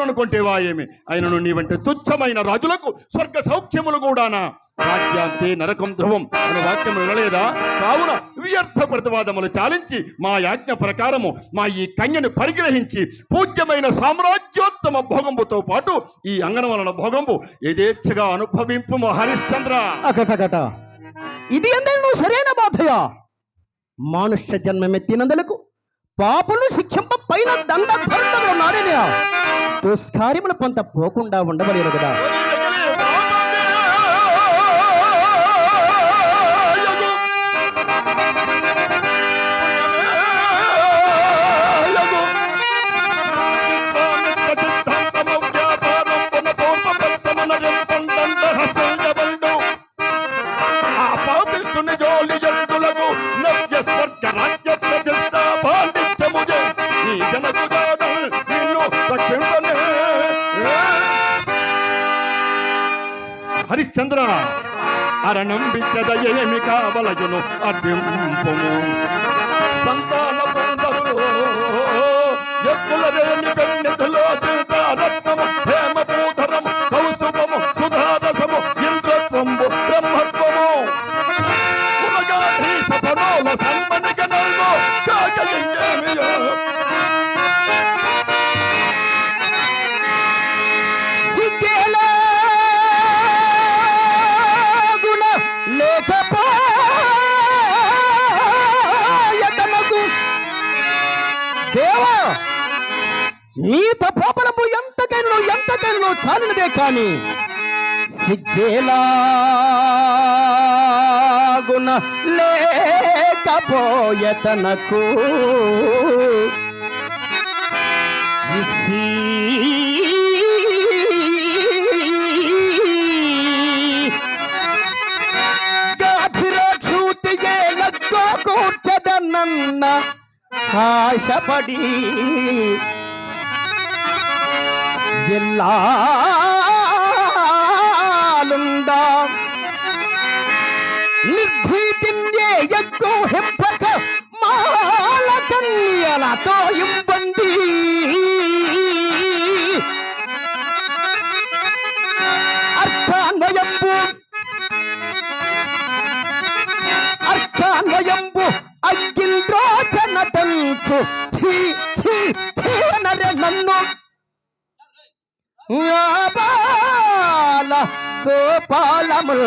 అనుకుంటేవా ఏమి ఆయనను నీ వంటి తుచ్చమైన రాజులకు స్వర్గ సౌఖ్యములు కూడానా? రాజ్యాంతే నరకం ధ్రువం అనే వాక్యం వినలేదా? కావున వ్యర్థ ప్రతివాదములు చాలించి మా యాజ్ఞ ప్రకారము మా ఈ కన్యను పరిగ్రహించి పూజ్యమైన సామ్రాజ్యోత్తమ భోగంబుతో పాటు ఈ అంగనవలన భోగంబు యథేచ్ఛగా అనుభవింపు హరిశ్చంద్ర. అకటగట ఇది అందరూ సరైన బాధయా? మానుష్య జన్మమెత్తినందులకు పాపులు శిక్షంప పైన దండలు నాడినా దుష్కార్యముల పంత పోకుండా ఉండవలేరు కదా. హరిశ్చంద్ర అరణంబించద ఏమి కావలయును అర్థింపుము సంతాన పొందరులో ఎత్తులరేని పెన్నెదులో రత్నము హేమపూధరము కౌస్తుభము సుధారసము ఇంద్రత్వము బ్రహ్మత్వము సఫలోల సన్మనిగనల్లో కాకయేమియో నీ తపోబలము ఎంతకైనా చాలినదే కాని సిగ్గేలాగున లేకపోయే తనకు గాభిరూతిగే లగ్గో కూర్చదన్న ఆశపడి ಎಲ್ಲಾಲುಂಡ ನಿರ್ಭೀತಿಂದೇ ಎಕ್ಕೋ ಹೆಪ್ಪಕ ಮಾಲ ಕನ್ಯಲతో ಇಂಬಂದಿ ಅರ್ಥಾನ್ವಯಂಬು ಅಗ್ಗಿಂದ್ರೋಚನ ತಂಚು ನರೆ ನನ್ನು బాల గోపాలము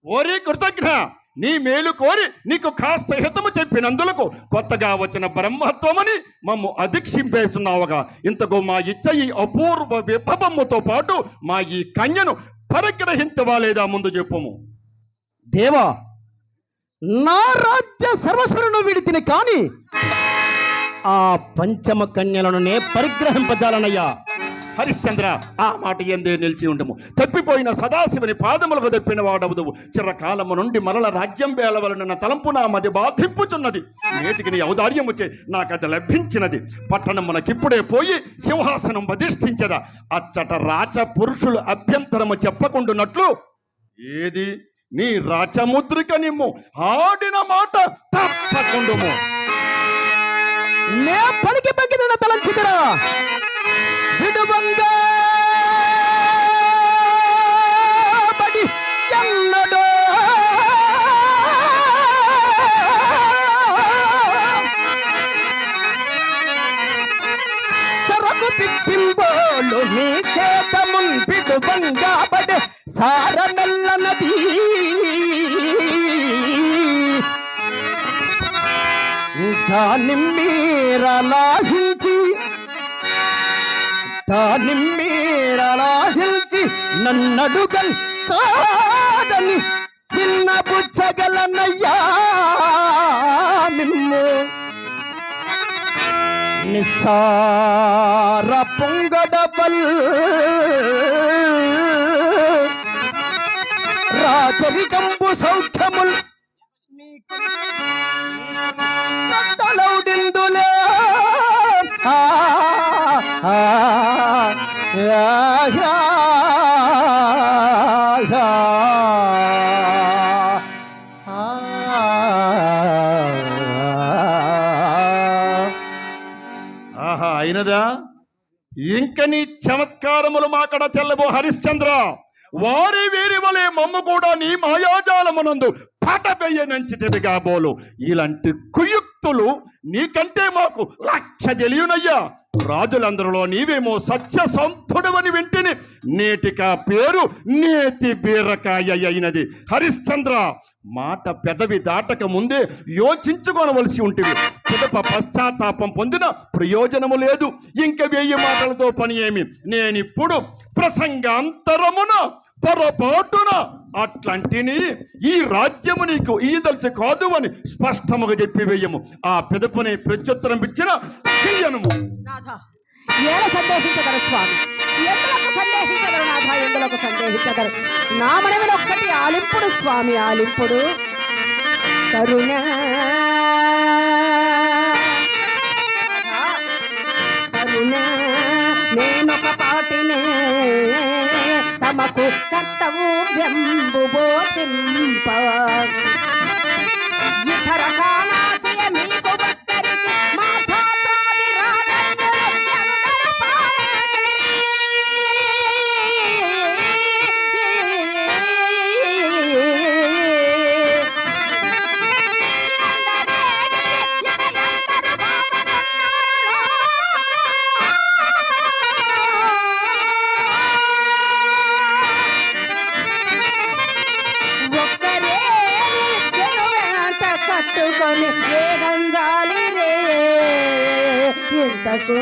ఓరి కృతజ్ఞ, నీ మేలు కోరి నీకు కాస్త హితము చెప్పినందులకు కొత్తగా వచ్చిన బ్రహ్మత్వమని మమ్ము అధిక్షింపేస్తున్నావుగా. ఇంతకు మా ఇచ్చ ఈ అపూర్వ విభవముతో పాటు మా ఈ కన్యను పరిగ్రహించవాలేదా ముందు చెప్పుము. దేవా, నా రాజ్య సర్వస్వను విడితిని కాని ఆ పంచమ కన్యలను నే పరిగ్రహింపజాలనయ్యా. హరిశ్చంద్ర, ఆ మాట ఎందే నిలిచి ఉండము. తప్పిపోయిన సదాశివుని పాదములకు తప్పిన వాడవుదువు. చిరకాలము నుండి మరల రాజ్యం వేలవలనన్న తలంపు నా మది బాధింపుచున్నది. నేటికి నీ ఔదార్యము చే నాకది లభించినది. పట్టణమునకిప్పుడే పోయి సింహాసనం అధిష్ఠించదా. అచ్చట రాచ పురుషులు అభ్యంతరము చెప్పకుండున్నట్లు ఏది నీ రాచముద్రిక నిమ్ము, ఆడిన మాట తప్పకుండుము. నే పలికి పగిలిన తలంచితరా విడువంగా బడి ఎన్నడో సరకు పిప్పింబోలు నీ చేత మున్పిడు బంగాబడే సారమెల్ల నది దాని మీరలాశించి నన్నడుగల్ కాదని చిన్న బుచ్చగలనయ్యా నిమ్ము నిస్సార పొంగడబల్ రాజరికంబు సౌఖ్యముల్ తలౌడిందులే ఆహా అయినదా ఇంక నీ చమత్కారములు మాకడ చెల్లబో హరిశ్చంద్ర. వారి వీరి వలె మమ్మ కూడా నీ మాయాజాలమునందు పటబెయ్యనంచితివి కాబోలు. ఇలాంటి కుయుక్తులు నీకంటే మాకు లక్ష తెలియనయ్యా. రాజులందరిలో నీవేమో సత్యసంధుడవని వింటిని. నేటికా పేరు నేతి బీరకాయ అయినది. హరిశ్చంద్ర, మాట పెదవి దాటక ముందే యోచించుకోనవలసి ఉంటుంది. పిదప పశ్చాత్తాపం పొందిన ప్రయోజనము లేదు. ఇంక 1000 మాటలతో పని ఏమి? నేనిప్పుడు ప్రసంగాంతరమున పొరపాటున అట్లాంటిని ఈ రాజ్యము నీకు ఈదల్చి కాదు అని స్పష్టముగా చెప్పి వేయము. ఆ పిదపని ప్రత్యుత్తరం ఇచ్చిన చెయ్యను. సందేహించగలరు స్వామి, ఎందులకు సందేహించగలరు నాథ, ఎందులకు సందేహించగలరు? నా మనవిలో ఒక్కటి ఆలింపుడు స్వామి, ఆలింపుడు. కరుణ కరుణ నేనొక పాటినే తమకు కర్తవ్యంబు బోధింప ఇతర కామాచయ మీకు ఒక్కరికి మాతాది కట్టుకొని వేగంగాలి రే ఇంతకు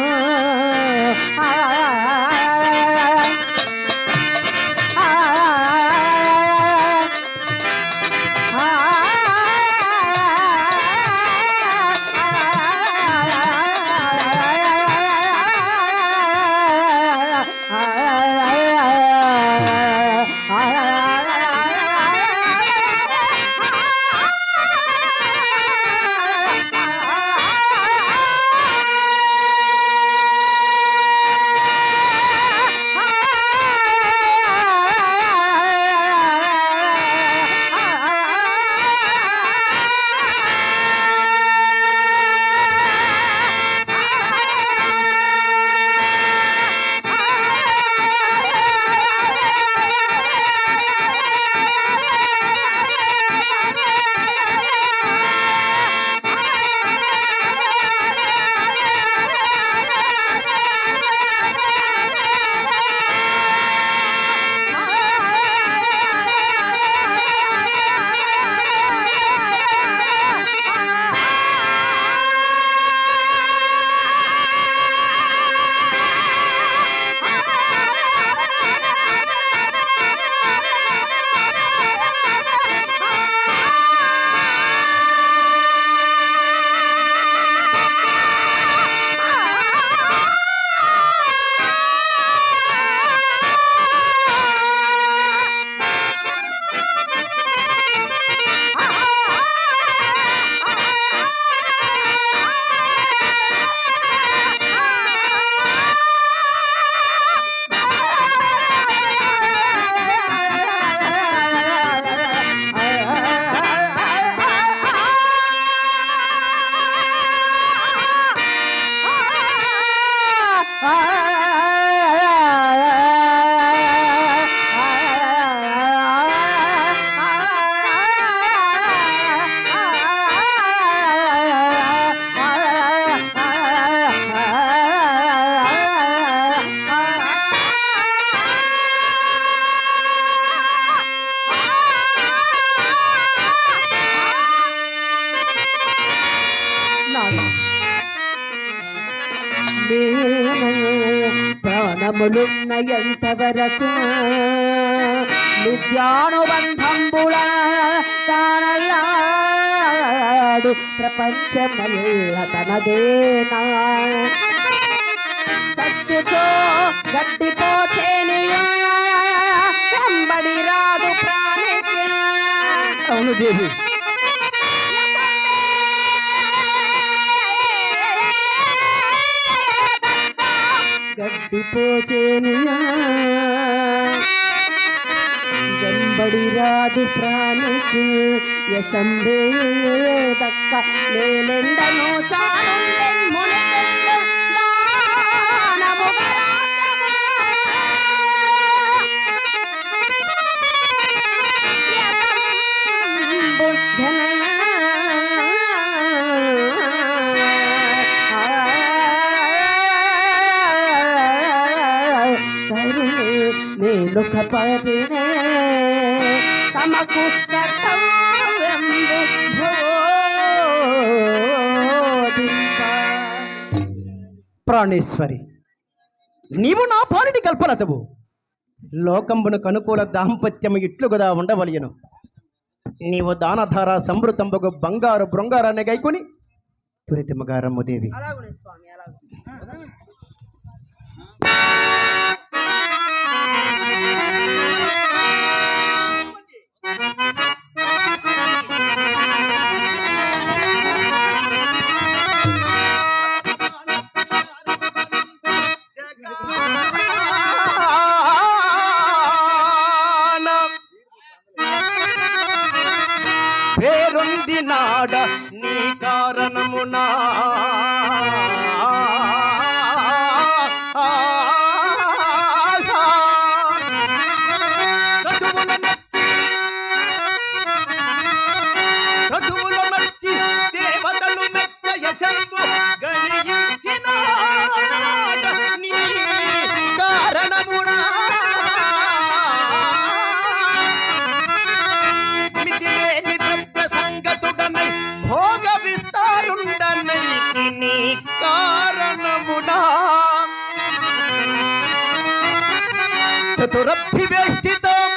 ప్రాణములున్న ఎంతవరకు నిత్యానుబంధంబుల తానల్లాడు ప్రపంచమల్ల తనదేనా చచ్చుతో గడ్డిపోచేనియా వెంబడి రాదు ప్రాణికి అవును దేవి, గడ్డిపోచేనియా వెంబడి రాదు ప్రాణికి యసంబే దక్క నేలెండను చాలుండెన్మునికెందు దానముగా మేలుకపదినే తమకు కర్తవ్యంబు బోధింప. ప్రాణేశ్వరి, నీవు నా పాలిటి కల్పనతవు. లోకంబునకు అనుకూల దాంపత్యము ఇట్లు గదా ఉండవలయను. నీవు దానధార సమృతంబగు బంగారు బృంగారాన్ని గైకొని తురితిమగా రమ్ముదేవి. అలాగునే స్వామి, అలాగే. పేరుంది నాడ నీ కారణమునా రఘువుల మెచ్చి దేవతలు మెచ్చయశంభు గణించిన నీ కారణమునా మితిలేని ద్రవ్య సంగతుడనై భోగ విస్తారుండనై నీ కారణమునా చతురభివేష్టితం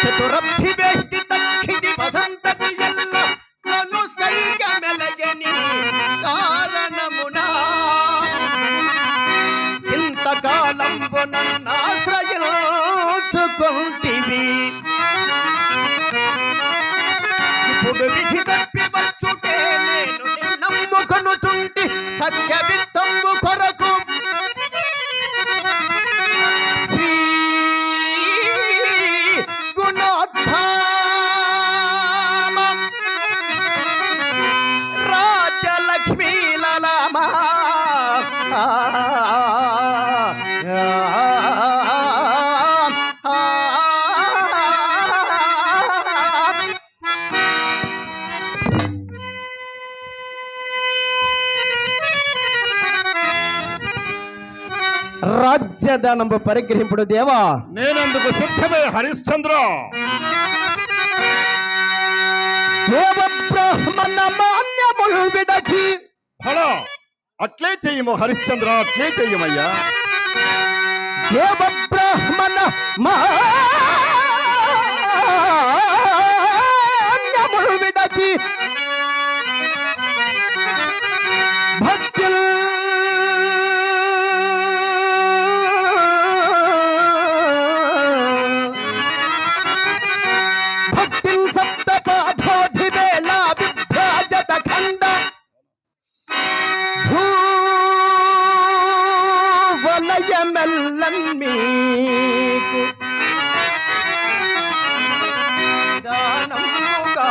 చతురభివేష్టితక్షితి వసంతతి ఎల్ల నను సైగ మెలగని కారణమునా ఇంతకాలంబు నన్నాశ్రయించుకొంటివి ఇప్పుడు విధి తప్పి వచ్చుటే నేను నమ్ముకొనుచుంటి సత్య విత్తము కొరకు శ్రీ గుణోద్ధామం రాజ్యలక్ష్మీ లలామా రాజ్యదానంబు పరిగ్రహింపుడు దేవా. నేనందుకు సిద్ధమే హరిశ్చంద్ర. దేవ బ్రాహ్మణ మాన్యములు విడచి ఫలా అట్లే చెయ్యము హరిశ్చంద్ర, అట్లే చెయ్యమయ్యా. దేవ బ్రాహ్మణ మాన్యములు విడచి భక్తి సప్తపాధోధివేళ విభ్రాజత ఖండ భూవలయమెల్లన్మీకు దానముగా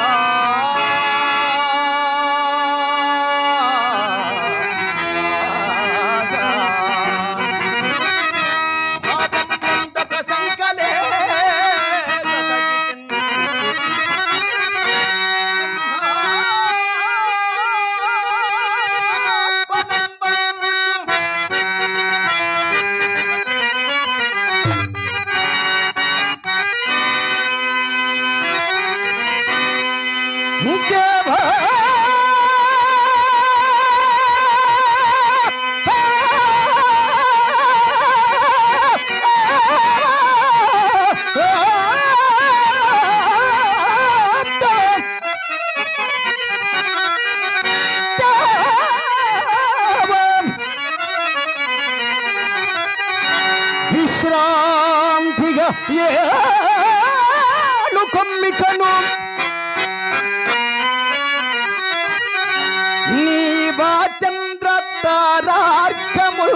సంకలే విశ్రాంతిగా ఏను కొమ్మికను నీ వాచంద్ర తారార్కము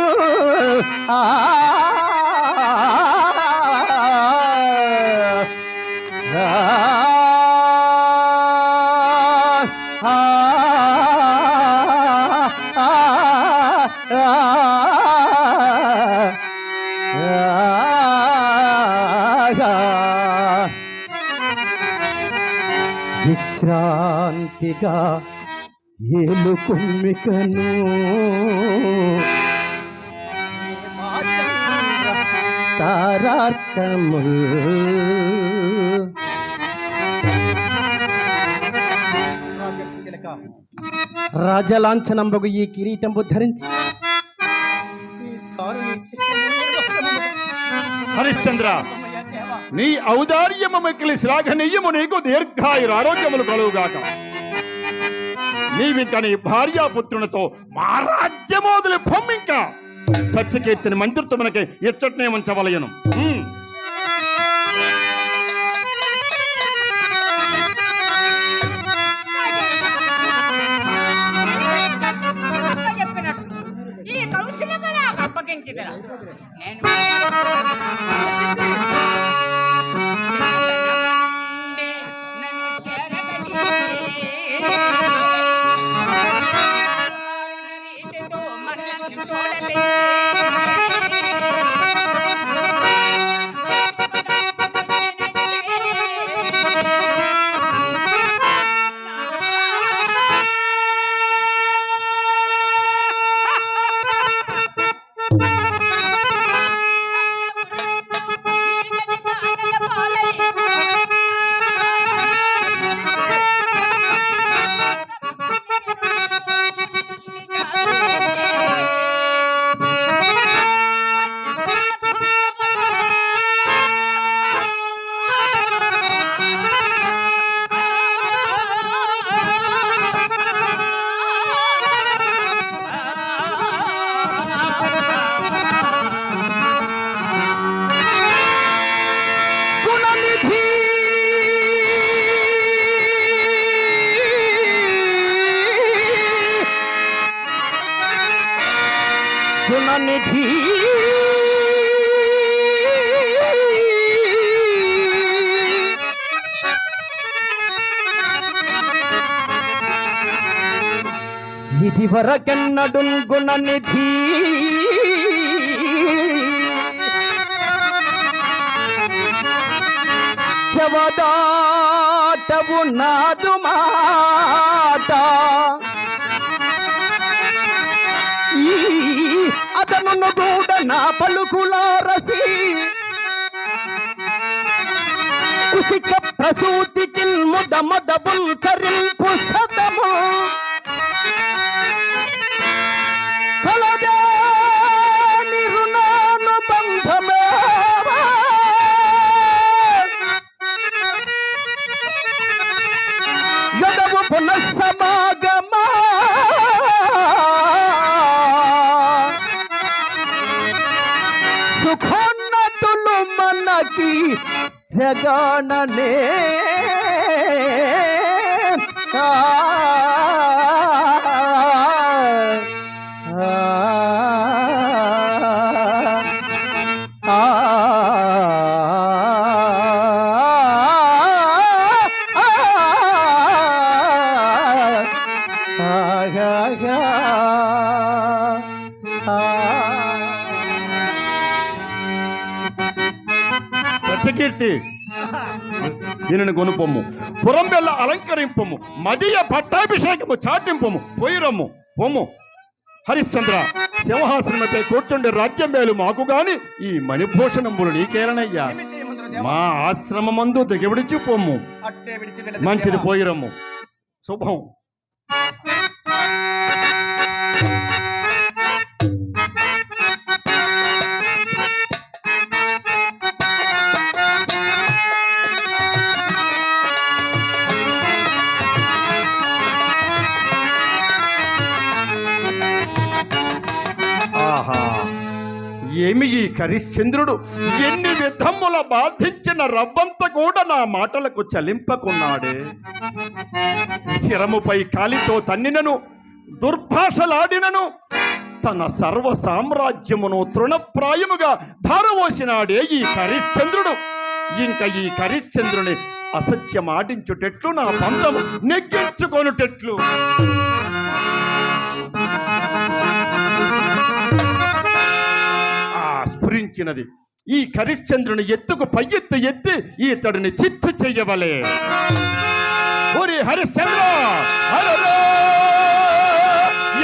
విశ్రాంతిగా ఏలు కుమ్మికను తారార్కము రాజలాంఛనంబగు ఈ కిరీటంబు ధరించి హరిశ్చంద్ర, నీ ఔదార్యము మిక్కిలి శ్లాఘనీయము, నీకు దీర్ఘాయుర ఆరోగ్యములు కలుగుగాక. నీవింక నీ భార్యాపుత్రునితో మా రాజ్యమోదులు పొమ్మింక సత్యకీర్తిని మంత్రిత్వమునకి ఎచ్చట్నే ఉంచవలయను. ఈ కౌశల్యంగా నాకు అప్పగించగల నేను గుణనిధి ఇది వరకెన్నడు గుణనిధి చెవదాటవు నాదు మాట అతను కూడా నా పలుకులారసి కుసిక ప్రసూతికి ముద మద బుల్కరింపు సతము కలదాని రుణాను బంధమే యదవు పునఃసమాగమా సుఖోన్నతులు మనకి జగననే సత్యకీర్తి, దీనిని కొనుపొమ్ము, పురంబెల్ల అలంకరింపము, మదియ పట్టాభిషేకము చాటింపము, పోయిరమ్ము పొమ్ము. హరిశ్చంద్ర, సింహాసనమపై కూర్చుండే రాజ్యం మేలు మాకు గాని ఈ మణిభూషణంబులు నీకేలనయ్యా. మా ఆశ్రమమందు దిగవిడిచి పొమ్ము. మంచిది, పోయిరమ్ము. శుభం. ఏమి ఈ హరిశ్చంద్రుడు ఎన్ని విధముల బాధించిన రవ్వంత కూడా నా మాటలకు చలింపకున్నాడే. శిరముపై కాలితో తన్నినను, దుర్భాషలాడినను, తన సర్వ సామ్రాజ్యమును తృణప్రాయముగా ధారవోసినాడే ఈ హరిశ్చంద్రుడు. ఇంకా ఈ హరిశ్చంద్రుని అసత్యమాడించుటెట్లు, నా పంతము నెగ్గించుకొనుటెట్లు? స్ఫురించినది. ఈ హరిశ్చంద్రుని ఎత్తుకు పై ఎత్తి ఇతడిని చిత్తు చెయ్యవలే. ఓరి హరిశ్చంద్ర,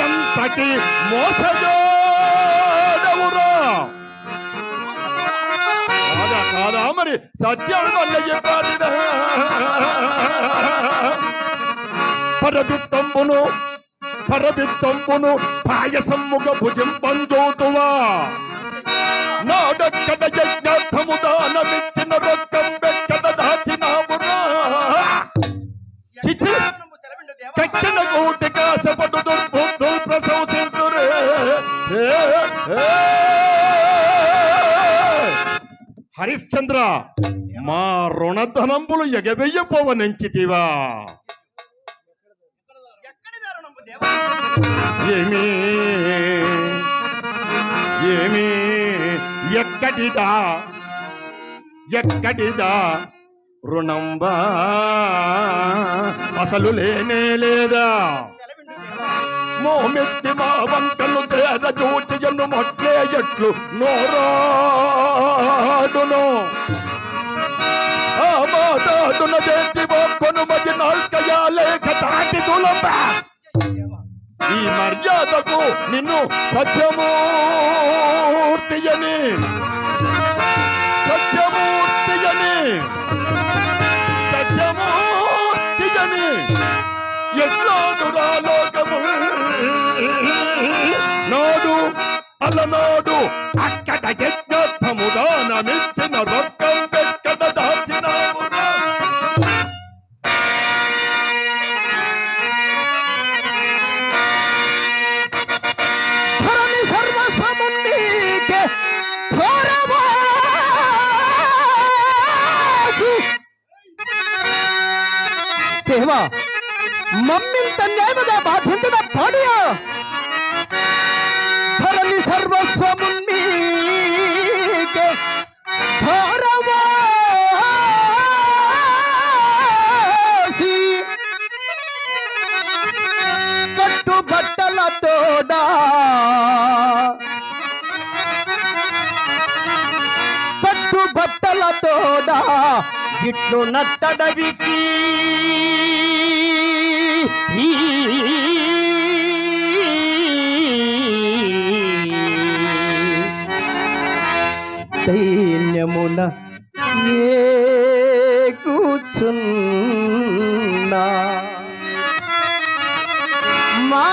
ఎంతటి మోసజోడవురా! కాదా మరి సత్యం వల్ల చెప్పాడిదా? పరబిత్తంబును పాయసమ్ముగ భుజం పంజోతువా, నాడక్కడ యజ్ఞార్థము దానమిచ్చిన రొక్కం వెక్కడ దాచినావురా. చిచి కట్టిన కోటి కాసపడు దుర్బుద్ధులు ప్రశంసింతురే. హరిశ్చంద్ర, మా రుణధనంబులు ఎగవెయ్యపోవనెంచితివా? ఏమీ ఎక్కడిదా రుణంబా, అసలు లేనే లేదా? మోమెత్తి మా వంకలు తేద చూచియను మొట్లే ఎట్లు నోరాడును. ఆ మాటాడున చేతి మొక్కను మధ్య నాల్కయాలేక తాటి తులంబ. ఈ మర్యాదకు నిన్ను సత్యమూర్తియని ఎట్లాడురా లోకము నాడు అలనాడు అక్కడ యజ్ఞార్థము దానమిచ్చిన రొక్కం వెక్కడ దాచినావురా. దేవా, మమ్మింత నేముగా బాధించిన పాడియ ధరణి సర్వస్వమున్నీకే ధారవాసి కట్టుబట్టలతోడా ఇట్లు నట్టడవికి దైన్యమున కూర్చున్నా మా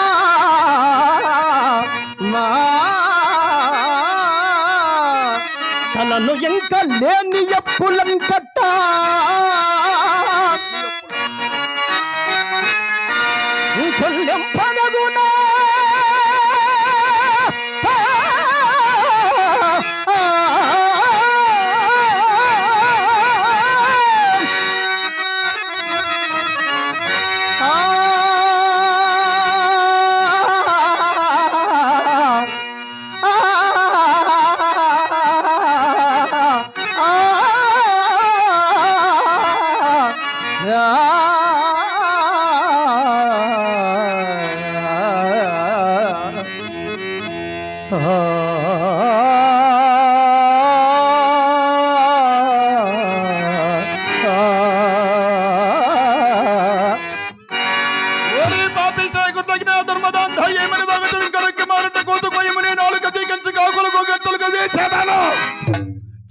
తలను ఇంకా లేని ఎప్పులం కట్ట కొల్లెం పదగునా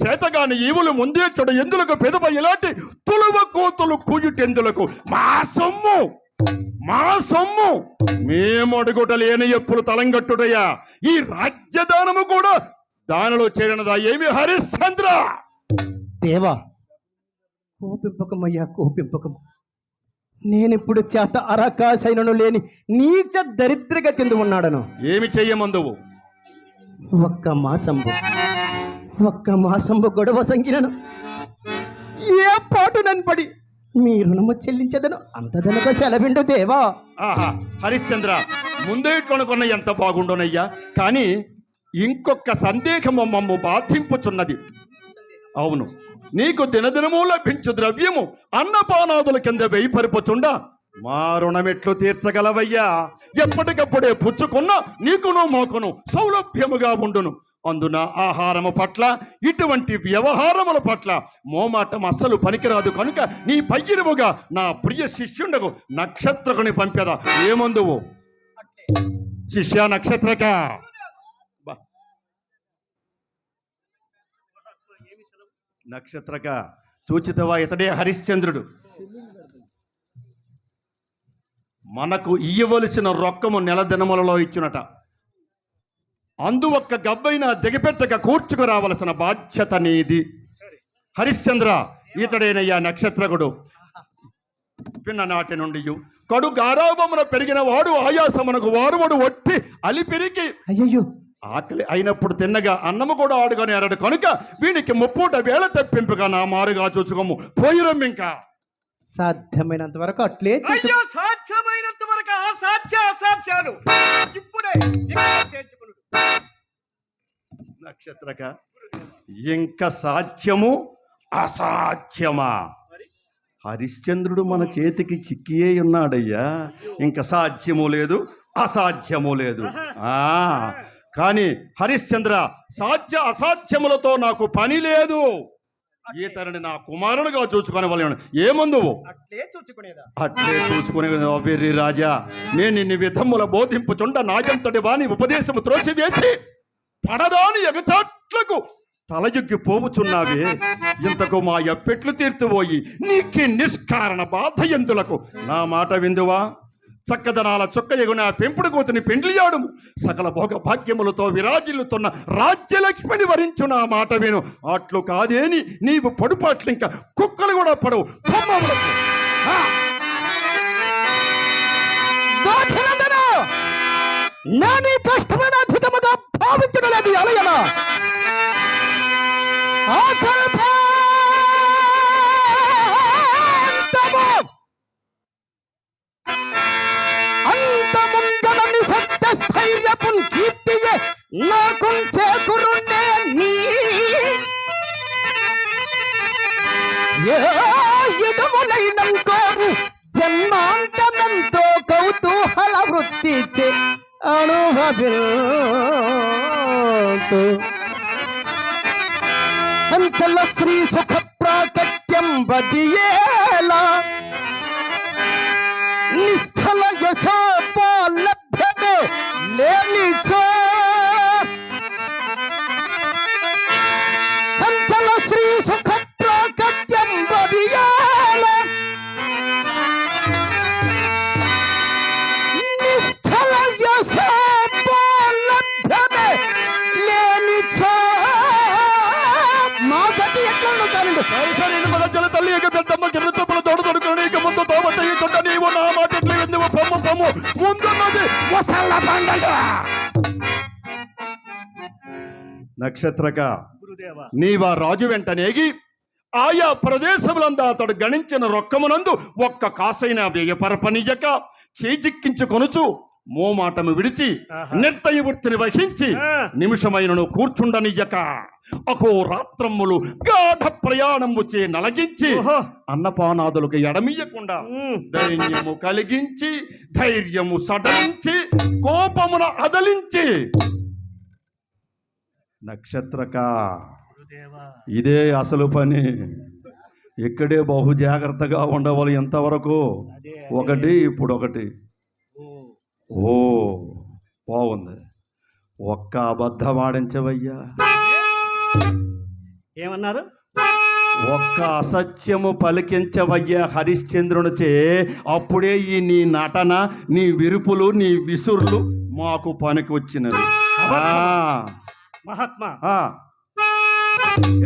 చేతగాని ఈవులు ముందే చూడ ఎందులకు పెదప ఇలాంటి తులువ కోతులు కూయుటెందులకు మా సొమ్ము మేము అడుగుట లేని ఎప్పుడు తలంగట్టుటయ్యా ఈ రాజ్యదానము కూడా దానిలో చేరినదా ఏమి హరిశ్చంద్ర? దేవా కోపింపకమయ్యా కోపింపకము. నేనిప్పుడు చేత అరకాసైనను లేని నీచ దరిద్రగా చెంది ఉన్నాడను. ఏమి చెయ్యమందువు? ఒక్క మాసంబు గొడవ సంగినను ఏ పాటు నన్పడి మీ రుణము చెల్లించదను అంతదనక సెలవిండు దేవా. ఆహా హరిశ్చంద్ర, ముందే కొనుక్కున్న ఎంత బాగుండోనయ్యా, కానీ ఇంకొక సందేహము మమ్ము బాధింపుచున్నది. అవును, నీకు దినదినము లభించు ద్రవ్యము అన్నపానాదుల కింద వేయిపరిపుచుండా మా రుణమెట్లు తీర్చగలవయ్యా? ఎప్పటికప్పుడే పుచ్చుకున్న నీకును మాకును సౌలభ్యముగా ఉండును. అందున ఆహారము పట్ల ఇటువంటి వ్యవహారముల పట్ల మోమాటం అస్సలు పనికిరాదు కనుక నీ పయ్యిరముగా నా ప్రియ శిష్యుండకు నక్షత్రకుని పంపెదా. ఏమందువు శిష్య నక్షత్రక? నక్షత్రక సూచితవా? ఇతడే హరిశ్చంద్రుడు. మనకు ఇయ్యవలసిన రొక్కము నెల దినములలో ఇచ్చునట. అందు ఒక్క గబ్బైన దిగపెట్టక కూర్చుకురావలసిన బాధ్యత నీది. హరిశ్చంద్ర, ఇతడేనయ్యా నక్షత్రకుడు. పిన్ననాటి నుండి కడు గారాభమున పెరిగిన వాడు ఆయాసమునకు వారువడు ఒట్టి అలిపిరికి అయ్యయ్యో, ఆకలి అయినప్పుడు తిన్నగా అన్నము కూడా ఆడుకొని ఎరడు కనుక వీనికి ముప్పూట వేళ తెప్పింపుగా నా మారుగా చూసుకోము. పోయిరం ఇంకా సాధ్యమైనంత వరకు అట్లే అయ్యో, సాధ్యమైనంత వరకు అసాధ్యాలు ఇప్పుడే తేల్చుకున్నాడు. నక్షత్రక, ఇంకా సాధ్యము అసాధ్యమా? హరిశ్చంద్రుడు మన చేతికి చిక్కియే ఉన్నాడయ్యా. ఇంకా సాధ్యము లేదు, అసాధ్యము లేదు. కానీ హరిశ్చంద్ర, సాధ్య అసాధ్యములతో నాకు పని లేదు. ఈతనిని నా కుమారునిగా చూసుకునే వాళ్ళు ఏమందువు? అట్లే చూచుకునేదా? అట్లే చూసుకునే వెర్రి రాజా, నేను ఇన్ని విధముల బోధింపుచుండ నాయంతటి వాని ఉపదేశము త్రోసివేసి పడదాని ఎగచాట్లకు తలయొగ్గి పోవుచున్నావే. ఇంతకు మా ఎప్పెట్లు తీర్తుపోయి నీకి నిష్కారణ బాధ ఎందులకు? నా మాట విందువా? చక్కదనాల చొక్క ఎగున పెంపుడు కూతుని పెండ్లియాడుము. సకల భోగ భాగ్యములతో విరాజిల్లుతున్న రాజ్యలక్ష్మిని వరించు. నా మాట విను. అట్లు కాదేని నీవు పడుపాట్లు ఇంకా కుక్కలు కూడా పడవు. నాని కష్టమైన అధికముగా భావించడం లేదు. అలయలా అంతముంగలని సత్యస్థైర్యపు కీర్తియే నాకు చేకూరునే నీ ఇదములైనం కోరు జన్మాంతమెంతో కౌతూహల వృత్తి అనుభవింతు సంచల శ్రీ సుఖ ప్రాకట్యం వదియేలా నిస్థల యశోపలభ్యతే లేనిచో సంచల శ్రీ సుఖ ప్రాకట్యం వదియేలా నిస్థల యశోపలభ్యతే లేనిచో. మా గతి ఎట్లా ఉంటానండి? తల్లి పెద్దమ్మ గిన్నె తోడు తొడుకుని ముందు తోమతయ్యుంట నీవు నా మాట ఎట్లు ఎందువు? పొమ్ము పొమ్ము ముందున్నది ముసళ్ళ పండగ. నక్షత్రక, నీవా రాజు వెంట నేగి ఆయా ప్రదేశములందా అతడు గణించిన రొక్కమునందు ఒక్క కాసైన వ్యయపరపనియక చేజిక్కించుకొనుచు మోమాటము విడిచి నిర్దయ వృత్తిని వహించి నిమిషమైనను కూర్చుండనియ్యక అహోరాత్రములు గాఢ ప్రయాణము చే నలగించి అన్నపానాదులకు ఎడమియ్యకుండా దైన్యము కలిగించి ధైర్యము సడలించి కోపమున అదలించి. నక్షత్రక, ఇదే అసలు పని. ఇక్కడే బహు జాగ్రత్తగా ఉండవాలి. ఎంతవరకు? ఒకటి, ఇప్పుడు ఒకటి. ఓ బాగుంది. ఒక్క అబద్ధం ఆడించవయ్యా. ఏమన్నారు? ఒక్క అసత్యము పలికించవయ్యా హరిశ్చంద్రునిచే. అప్పుడే ఈ నీ నటన, నీ విరుపులు, నీ విసురులు మాకు పనికి వచ్చినవి. మహాత్మా,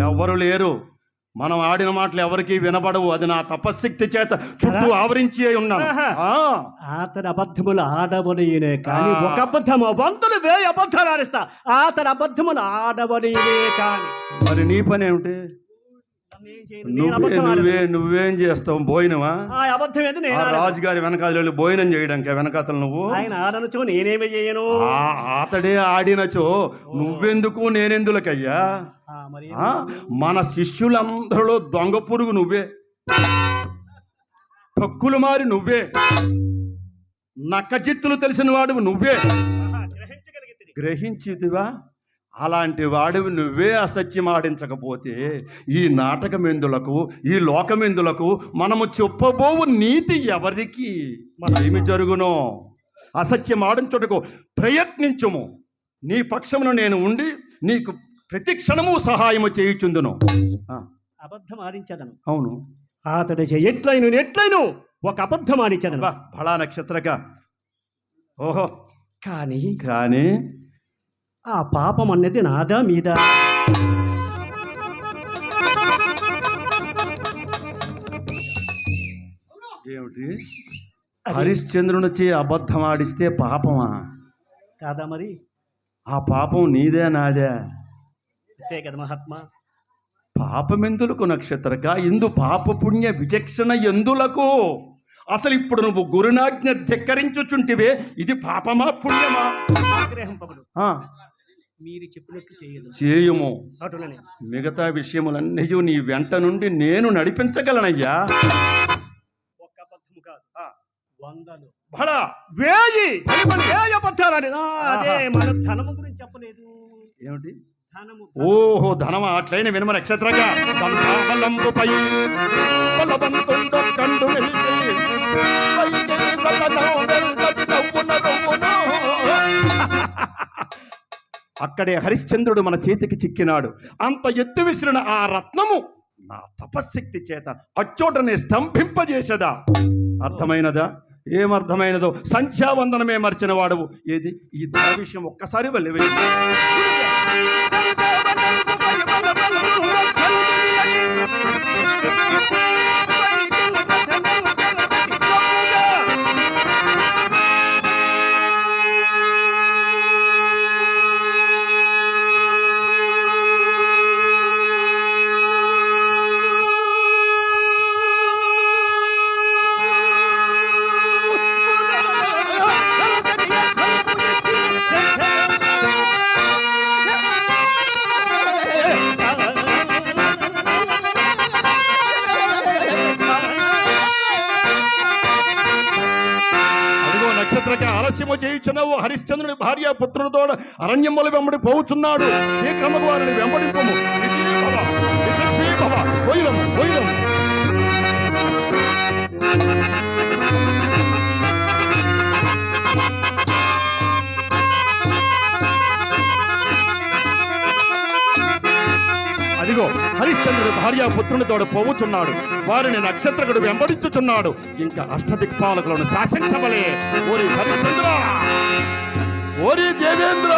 ఎవరు లేరు. మనం ఆడిన మాటలు ఎవరికీ వినబడవు. అది నా తపశ్శక్తి చేత చుట్టూ ఆవరించి ఉన్నాను. అతని అబద్ధములు ఆడవనియనే కానీ ఒక అబద్ధము 100,000 అబద్ధాలు ఆడిస్తా. అతని అబద్ధములు ఆడవనియనే కానీ మరి నీ పని ఏమిటి? నువ్వేం చేస్తావు? భోజనమా? అబద్ధం ఏంది? ఆ రాజుగారి వెనకాల భోజనం చేయడానికి వెనకాతలు నువ్వు ఆయన ఆడనచో నేనేమి చేయను. అతడే ఆడినచో నువ్వెందుకు నేనెందులకయ్యా? మన శిష్యులందరిలో దొంగ పురుగు నువ్వే, తక్కులు మారి నువ్వే, నక్కజిత్తులు తెలిసిన వాడివి నువ్వే. గ్రహించిదివా? అలాంటి వాడివి నువ్వే అసత్యం ఆడించకపోతే ఈ నాటకమెందులకు, ఈ లోకమెందులకు, మనము చెప్పబోవు నీతి ఎవరికి? ఏమి జరుగునో అసత్యం ఆడించుటకు ప్రయత్నించుము. నీ పక్షమును నేను ఉండి నీకు ప్రతి క్షణము సహాయము చేయుచుందును. అబద్ధం ఆడించదను. అవును, అతడి ఎట్లయిను ఒక అబద్ధం ఆడించదను. ఫలా నక్షత్రగా. ఓహో, కానీ ఆ పాపం అన్నది నాదా మీద? ఏమిటి? హరిశ్చంద్రునిచే అబద్ధం ఆడిస్తే పాపమా? కాదా మరి? ఆ పాపం నీదే నాదే? అంతే కదా మహాత్మా. పాపమెందులకు నక్షత్రక? ఇందు పాపపుణ్య విచక్షణ ఎందులకు? అసలు ఇప్పుడు నువ్వు గురునాజ్ఞ ధిక్కరించుచుంటివే, ఇది పాపమా పుణ్యమా? మీరు చెప్పినట్లు చేయుము. అటులనే మిగతా విషయములన్నీ నీ వెంట నుండి నేను నడిపించగలనయ్యా. ఒక్క అబద్ధము కాదు, 100 బడా 1000 అబద్ధాలు. అదే మన ధనము గురించి చెప్పలేదు. ఏమిటి? ధనము. ఓహో, ధనమా? అట్లయిన వినమ నక్షత్రగా. అక్కడే హరిశ్చంద్రుడు మన చేతికి చిక్కినాడు. అంత ఎత్తు విసిరిన ఆ రత్నము నా తపశ్శక్తి చేత అచ్చోటనే స్తంభింపజేసేదా? అర్థమైనదా? ఏమర్థమైనదో? సంధ్యావందనమే మర్చిన వాడవు. ఏది ఈ ధర విషయం ఒక్కసారి వెళ్ళి ఆలస్యము చేయుచున్నావు. హరిశ్చంద్రుని భార్య పుత్రులతో అరణ్యముల వెంబడి పోవుచున్నాడు. శీఘ్రముగా వారిని వెంబడింపము. అదిగో హరిశ్చంద్రుడు భార్య పుత్రునితో పోవుచున్నాడు. వారిని నక్షత్రకుడు వెంబడించుచున్నాడు. ఇంకా అష్టదిక్పాలకులను శాసించవలే. ఓరి హరిశ్చంద్ర, ఓరి దేవేంద్ర,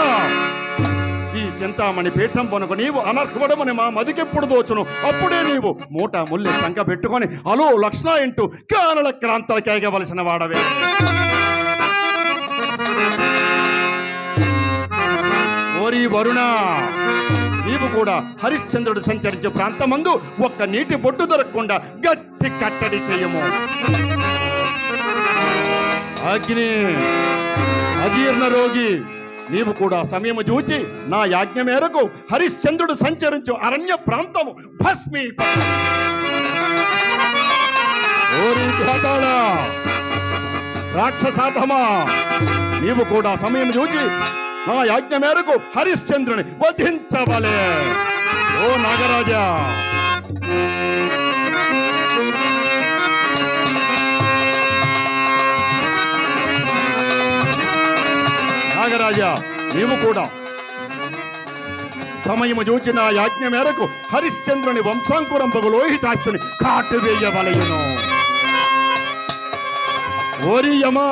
ఈ చింతామణి పీఠం పొనకు నీవు అనర్హుడమని మా మదికెప్పుడు దోచును. అప్పుడే నీవు మూట ముల్లి సంక పెట్టుకొని అలో లక్ష్ణ ఇంటూ కానల క్రాంతలు కేగవలసిన వాడవే. ఓరి వరుణ, నీవు కూడా హరిశ్చంద్రుడు సంచరించే ప్రాంతమందు ఒక్క నీటి బొట్టు దొరకకుండా గట్టి కట్టడి చేయము. అగ్ని, అజీర్ణ రోగి, నీవు కూడా సమయము చూచి నా యాజ్ఞ మేరకు హరిశ్చంద్రుడు సంచరించు అరణ్య ప్రాంతము భస్మీపట. ఓరి ఘాతాళ, రాక్షసాధమా, నీవు కూడా సమయం చూచి నా యాజ్ఞ మేరకు హరిశ్చంద్రుని వధించవలే. ఓ నాగరాజా, నాగరాజా, నీవు కూడా సమయము చూచి నా యాజ్ఞ మేరకు హరిశ్చంద్రుని వంశాంకురంపగు లోహితాక్షుని కాటు వేయవలయును. ఓరి యమా,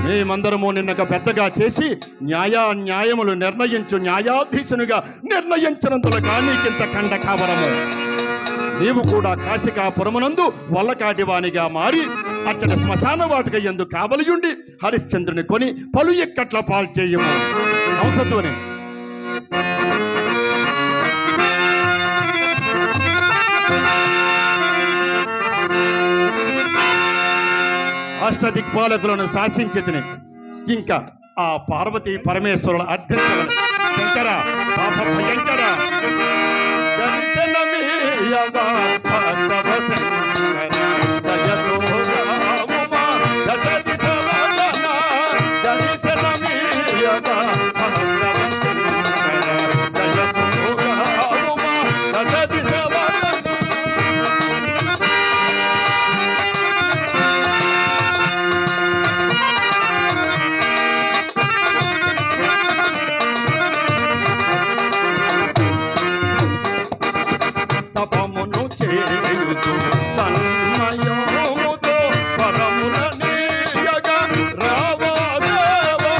మేమందరము నిన్నక పెద్దగా చేసి న్యాయములు నిర్ణయించు న్యాయాధీశునిగా నిర్ణయించినందులుగా నీకింత కండ కావరము. నీవు కూడా కాశికాపురమునందు వల్లకాటివానిగా మారి అచ్చట శ్మశాన వాటిక ఎందు కావలియుండి హరిశ్చంద్రుని కొని పలు ఎక్కట్ల పాల్చేయము. హంసధ్వని అష్టదిక్పాలకులను శాసించితిని. ఇంకా ఆ పార్వతీ పరమేశ్వరుల అర్థించవలను. శంకర పాప భయంకర దర్శనమీయవ భక్తవ శంకర దయతో రాముమా దశదిశ వదన దర్శనమీయవ భక్తవ శంకర దయతో రాముమా దశదిశ వదన. తపమును చేయుచు తన్మయోముతో పరమున నీయగా రావాదేవా.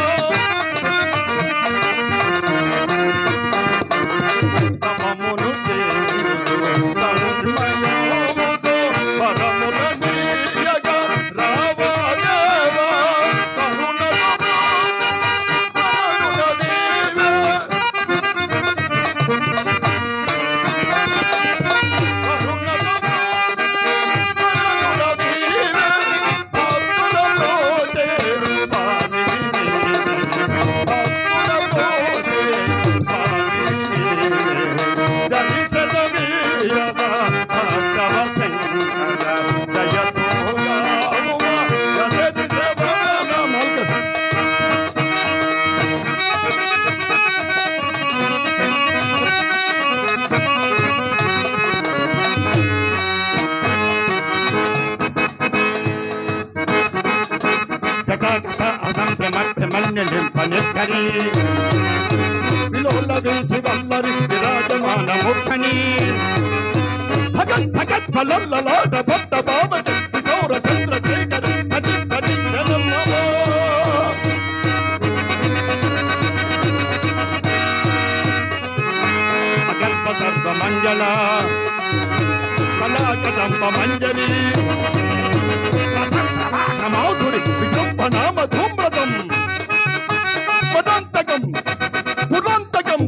తపమును చేయుచు తన్మయోముతో పరమున నీయగా రావాదేవా. కరుణతో కరుణ నీవే. విలోలవేచి వల్లరి విరాజమాన ముఖని భగత్ భగత్ ఫలల్లలాట భట్ట బాబటి కిశోర చంద్రశేఖర కటి కటి జనమో. అకల్ప సర్వ మంజల కళాకదంబ మంజలి మాధురి విజృంభనామ ధూమ్రతం పదంతకం పురంతకం